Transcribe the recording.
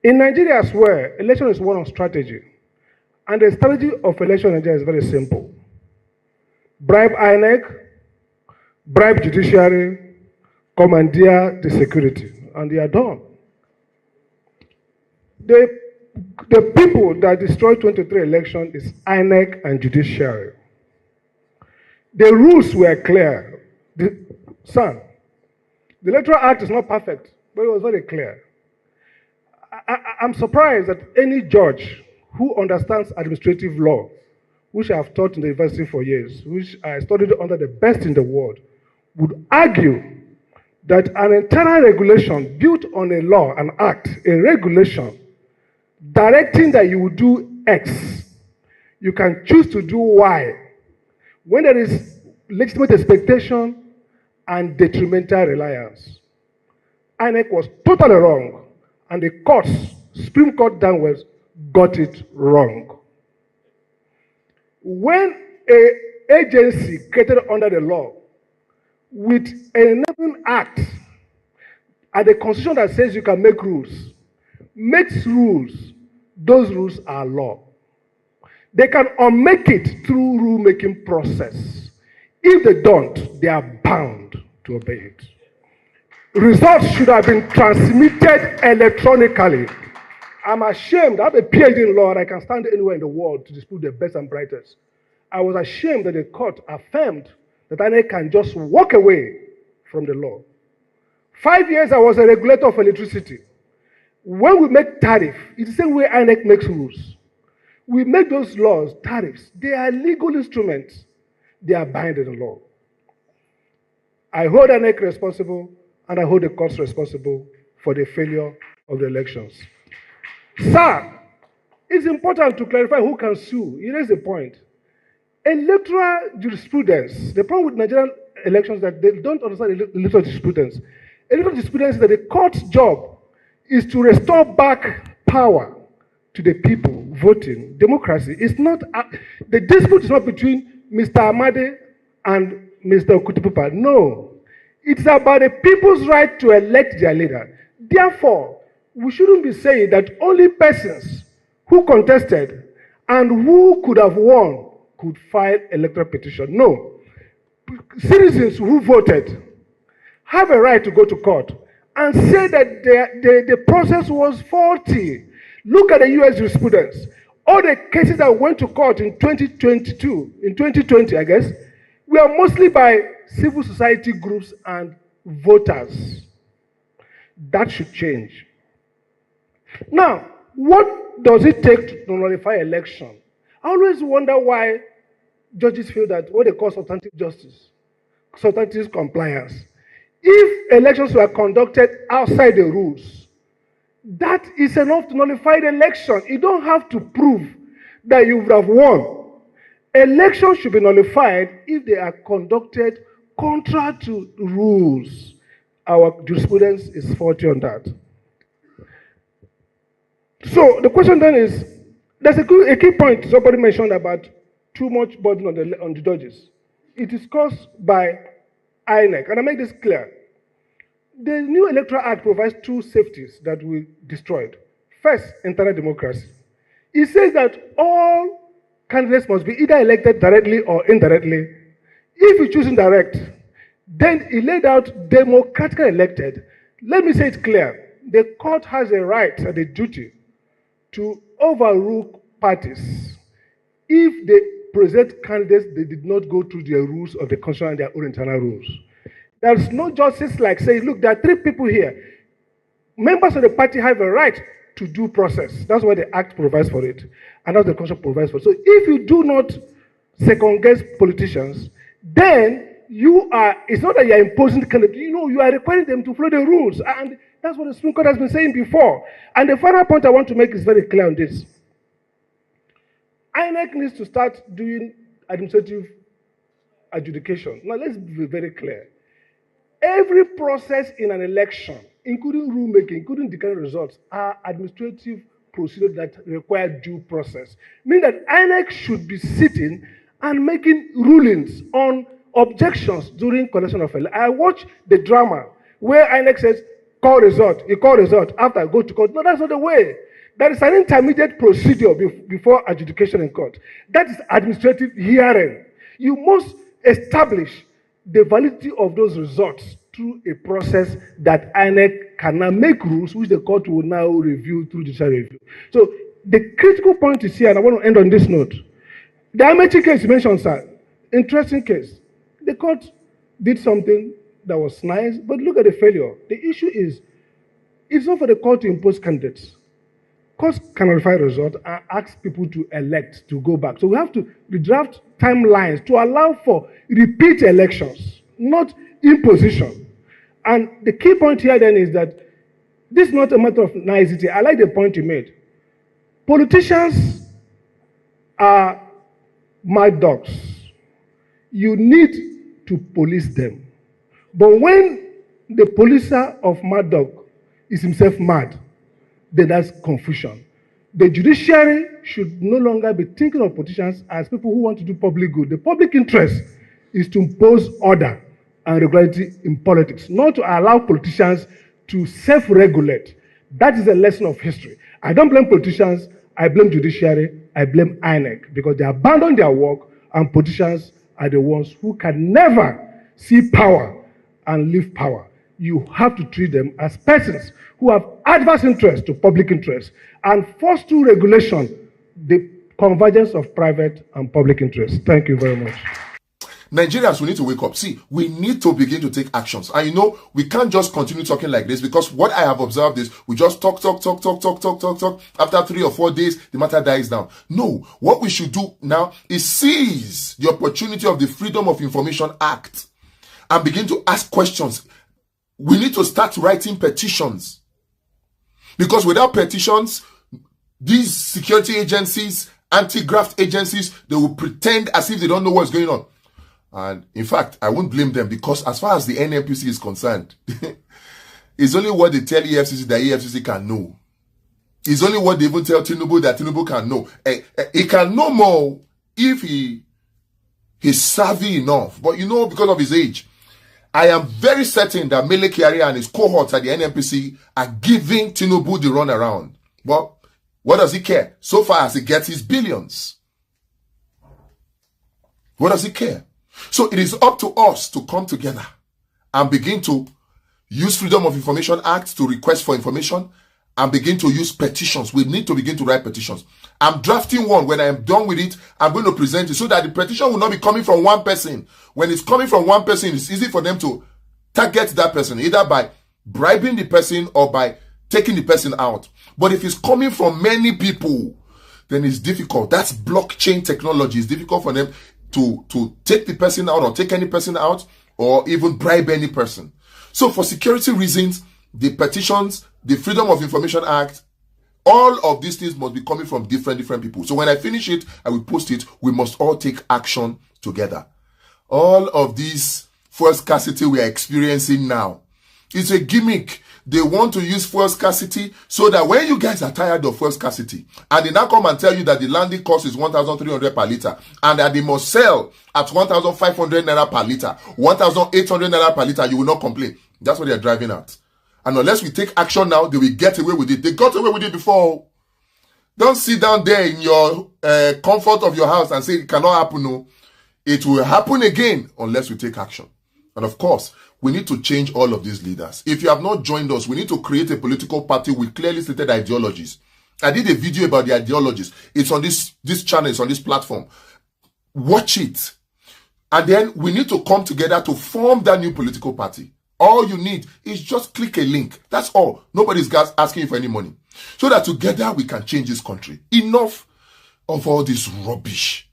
In Nigeria as well, election is one of strategy. And the strategy of election in Nigeria is very simple. Bribe Inec, bribe Judiciary, commandeer the security, and they are done. The people that destroyed 23 election is Inec and Judiciary. The rules were clear. The Electoral Act is not perfect, but it was very clear. I'm surprised that any judge who understands administrative law, which I have taught in the university for years, which I studied under the best in the world, would argue that an internal regulation built on a law, an act, a regulation, directing that you will do X, you can choose to do Y, when there is legitimate expectation and detrimental reliance. INEC was totally wrong, and the courts, Supreme Court downwards, got it wrong. When an agency created under the law with an enabling act and a constitution that says you can make rules, makes rules, those rules are law. They can unmake it through rulemaking process. If they don't, they are bound to obey it. Results should have been transmitted electronically. I'm ashamed. I have a PhD in law and I can stand anywhere in the world to dispute the best and brightest. I was ashamed that the court affirmed that INEC can just walk away from the law. 5 years I was a regulator of electricity. When we make tariff, it's the same way INEC makes rules. We make those laws, tariffs. They are legal instruments. They are binding in law. I hold INEC responsible and I hold the courts responsible for the failure of the elections. Sir, it's important to clarify who can sue. Here is the point. Electoral jurisprudence, the problem with Nigerian elections is that they don't understand electoral jurisprudence. Electoral jurisprudence is that the court's job is to restore back power to the people voting. Democracy is not, the dispute is not between Mr. Amadi and Mr. Okutipupa. No. It's about the people's right to elect their leader. Therefore, we shouldn't be saying that only persons who contested and who could have won could file electoral petition. No. Citizens who voted have a right to go to court and say that the process was faulty. Look at the US jurisprudence. All the cases that went to court in 2020, I guess, were mostly by civil society groups and voters. That should change. Now, what does it take to nullify election? I always wonder why judges feel that what they call substantive justice, substantive compliance. If elections were conducted outside the rules, that is enough to nullify the election. You don't have to prove that you would have won. Elections should be nullified if they are conducted contrary to rules. Our jurisprudence is faulty on that. So the question then is, there's a key point somebody mentioned about too much burden on the judges. It is caused by INEC, and I make this clear. The new Electoral Act provides two safeties that we destroyed. First, internal democracy. It says that all candidates must be either elected directly or indirectly. If you choose indirect, then it laid out democratically elected. Let me say it clear. The court has a right and a duty to overrule parties if they present candidates they did not go through the rules of the constitution and their own internal rules. There's no justice like saying, look, there are three people here. Members of the party have a right to due process. That's why the Act provides for it, and that's the Constitution provides for it. So if you do not second-guess politicians, then it's not that you're imposing the candidate, you are requiring them to follow the rules. And that's what the Supreme Court has been saying before. And the final point I want to make is very clear on this. INEC needs to start doing administrative adjudication. Now, let's be very clear. Every process in an election, including rulemaking, including declaring results, are administrative procedures that require due process. Meaning that INEC should be sitting and making rulings on objections during collection of elections. I watched the drama where INEC says, call result. You call result after I go to court. No, that's not the way. There is an intermediate procedure before adjudication in court. That is administrative hearing. You must establish the validity of those results through a process that Inec can now make rules, which the court will now review through judiciary review. So the critical point is here, and I want to end on this note. The Amadi case you mentioned, sir, interesting case. The court did something that was nice, but look at the failure. The issue is, it's not for the court to impose candidates. Courts can verify results and ask people to elect to go back. So we have to redraft timelines to allow for repeat elections, not imposition. And the key point here then is that this is not a matter of nicety. I like the point you made. Politicians are mad dogs. You need to police them. But when the policer of mad dog is himself mad, then that's confusion. The judiciary should no longer be thinking of politicians as people who want to do public good. The public interest is to impose order and regularity in politics, not to allow politicians to self-regulate. That is a lesson of history. I don't blame politicians, I blame judiciary, I blame Inec, because they abandon their work, and politicians are the ones who can never see power and leave power. You have to treat them as persons who have adverse interest to public interest and force through regulation the convergence of private and public interest. Thank you very much. Nigerians, we need to wake up. See, we need to begin to take actions. And you know, we can't just continue talking like this, because what I have observed is we just talk. After 3 or 4 days, the matter dies down. No, what we should do now is seize the opportunity of the Freedom of Information Act and begin to ask questions. We need to start writing petitions. Because without petitions, these security agencies, anti-graft agencies, they will pretend as if they don't know what's going on. And in fact, I won't blame them, because as far as the NNPC is concerned, it's only what they tell EFCC that EFCC can know. It's only what they even tell Tinubu that Tinubu can know. He can know more if he's savvy enough. But you know, because of his age, I am very certain that Mele Kyari and his cohorts at the NNPC are giving Tinubu the runaround. But what does he care? So far as he gets his billions. What does he care? So it is up to us to come together and begin to use Freedom of Information Act to request for information and begin to use petitions. We need to begin to write petitions. I'm drafting one. When I am done with it, I'm going to present it so that the petition will not be coming from one person. When it's coming from one person, it's easy for them to target that person, either by bribing the person or by taking the person out. But if it's coming from many people, then it's difficult. That's blockchain technology. It's difficult for them to take the person out or take any person out or even bribe any person. So for security reasons, the petitions, the Freedom of Information Act, all of these things must be coming from different people. So when I finish it, I will post it. We must all take action together. All of this fuel scarcity we are experiencing now, it's a gimmick. They want to use fuel scarcity so that when you guys are tired of fuel scarcity and they now come and tell you that the landing cost is 1,300 per litre and that they must sell at 1,500 naira per litre, 1,800 naira per litre, you will not complain. That's what they are driving at. And unless we take action now, they will get away with it. They got away with it before. Don't sit down there in your comfort of your house and say it cannot happen. No, it will happen again unless we take action. And of course, we need to change all of these leaders. If you have not joined us, we need to create a political party with clearly stated ideologies. I did a video about the ideologies. It's on this channel, it's on this platform. Watch it. And then we need to come together to form that new political party. All you need is just click a link. That's all. Nobody's asking you for any money. So that together we can change this country. Enough of all this rubbish.